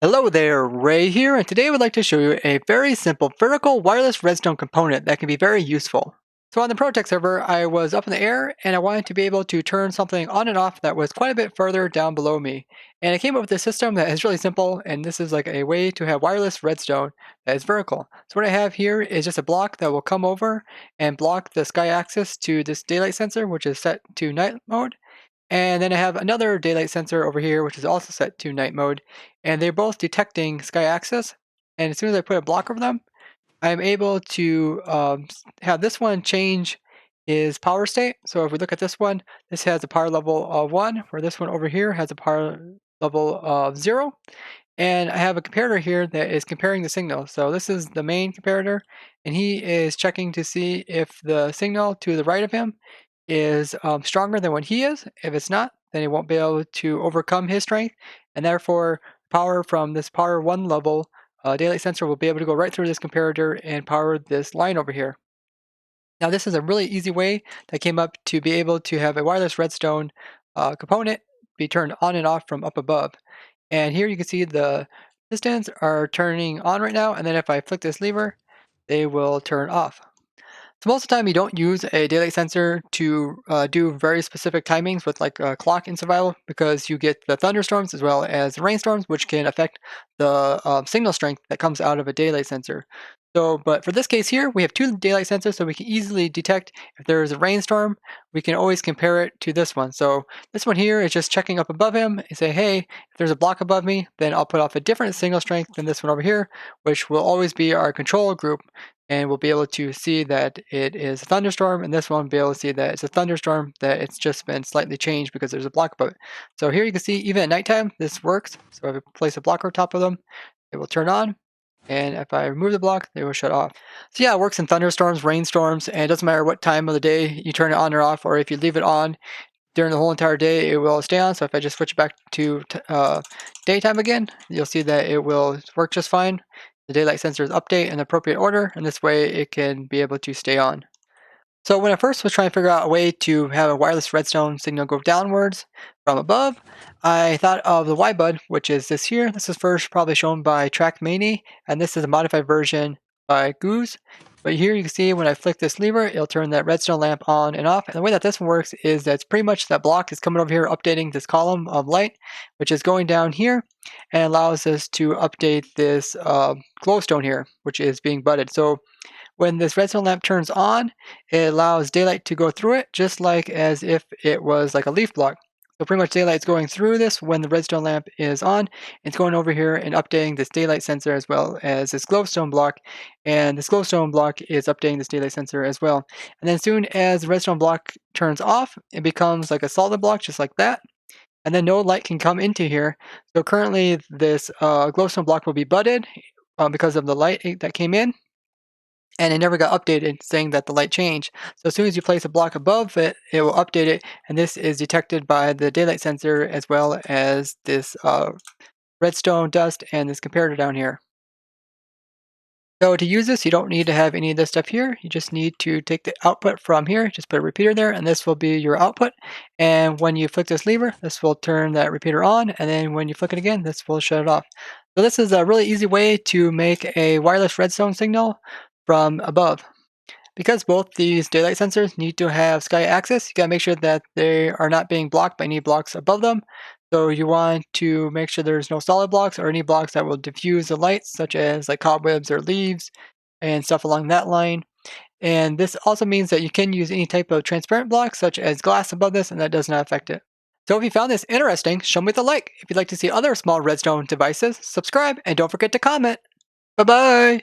Hello there, Ray here, and today I would like to show you a very simple vertical wireless redstone component that can be very useful. So on the ProtoTech server, I was up in the air and I wanted to be able to turn something on and off that was quite a bit further down below me. And I came up with a system that is really simple, and this is like a way to have wireless redstone that is vertical. So what I have here is just a block that will come over and block the sky axis to this daylight sensor, which is set to night mode. And then I have another daylight sensor over here, which is also set to night mode, and they're both detecting sky axis. And as soon as I put a block over them, I'm able to have this one change its power state. So if we look at this one, this has a power level of 1, where this one over here has a power level of 0. And I have a comparator here that is comparing the signal. So this is the main comparator, and he is checking to see if the signal to the right of him is stronger than what he is. If it's not, then he won't be able to overcome his strength, and therefore power from this power 1 level daylight sensor will be able to go right through this comparator and power this line over here. Now this is a really easy way that came up to be able to have a wireless redstone component be turned on and off from up above. And here you can see the pistons are turning on right now, and then if I flick this lever, they will turn off. So most of the time you don't use a daylight sensor to do very specific timings with like a clock in survival, because you get the thunderstorms as well as the rainstorms, which can affect the signal strength that comes out of a daylight sensor. So, but for this case here, we have two daylight sensors, so we can easily detect if there is a rainstorm. We can always compare it to this one. So this one here is just checking up above him and say, hey, if there's a block above me, then I'll put off a different signal strength than this one over here, which will always be our control group, and we'll be able to see that it is a thunderstorm, and this one will be able to see that it's a thunderstorm, that it's just been slightly changed because there's a block above it. So here you can see even at nighttime this works. So if I place a block over top of them, it will turn on, and if I remove the block, they will shut off. So yeah, it works in thunderstorms, rainstorms, and it doesn't matter what time of the day you turn it on or off, or if you leave it on during the whole entire day, it will stay on. So if I just switch back to daytime again, you'll see that it will work just fine. The daylight sensors update in the appropriate order, and this way it can be able to stay on. So when I first was trying to figure out a way to have a wireless redstone signal go downwards from above, I thought of the Y-Bud, which is this here. This is first probably shown by TrackMania, and this is a modified version by Goose. But here you can see when I flick this lever, it'll turn that redstone lamp on and off. And the way that this one works is that it's pretty much that block is coming over here, updating this column of light, which is going down here, and allows us to update this glowstone here, which is being budded. So when this redstone lamp turns on, it allows daylight to go through it, just like as if it was like a leaf block. So pretty much daylight's going through this when the redstone lamp is on. It's going over here and updating this daylight sensor as well as this glowstone block. And this glowstone block is updating this daylight sensor as well. And then as soon as the redstone block turns off, it becomes like a solid block just like that. And then no light can come into here. So currently this glowstone block will be budded because of the light that came in, and it never got updated saying that the light changed. So as soon as you place a block above it, it will update it, and this is detected by the daylight sensor as well as this redstone dust and this comparator down here. So to use this, you don't need to have any of this stuff here. You just need to take the output from here, just put a repeater there, and this will be your output. And when you flick this lever, this will turn that repeater on, and then when you flick it again, this will shut it off. So this is a really easy way to make a wireless redstone signal from above. Because both these daylight sensors need to have sky access, you gotta make sure that they are not being blocked by any blocks above them. So you want to make sure there's no solid blocks or any blocks that will diffuse the light, such as like cobwebs or leaves and stuff along that line. And this also means that you can use any type of transparent block, such as glass above this, and that does not affect it. So if you found this interesting, show me with a like. If you'd like to see other small redstone devices, subscribe, and don't forget to comment. Bye-bye!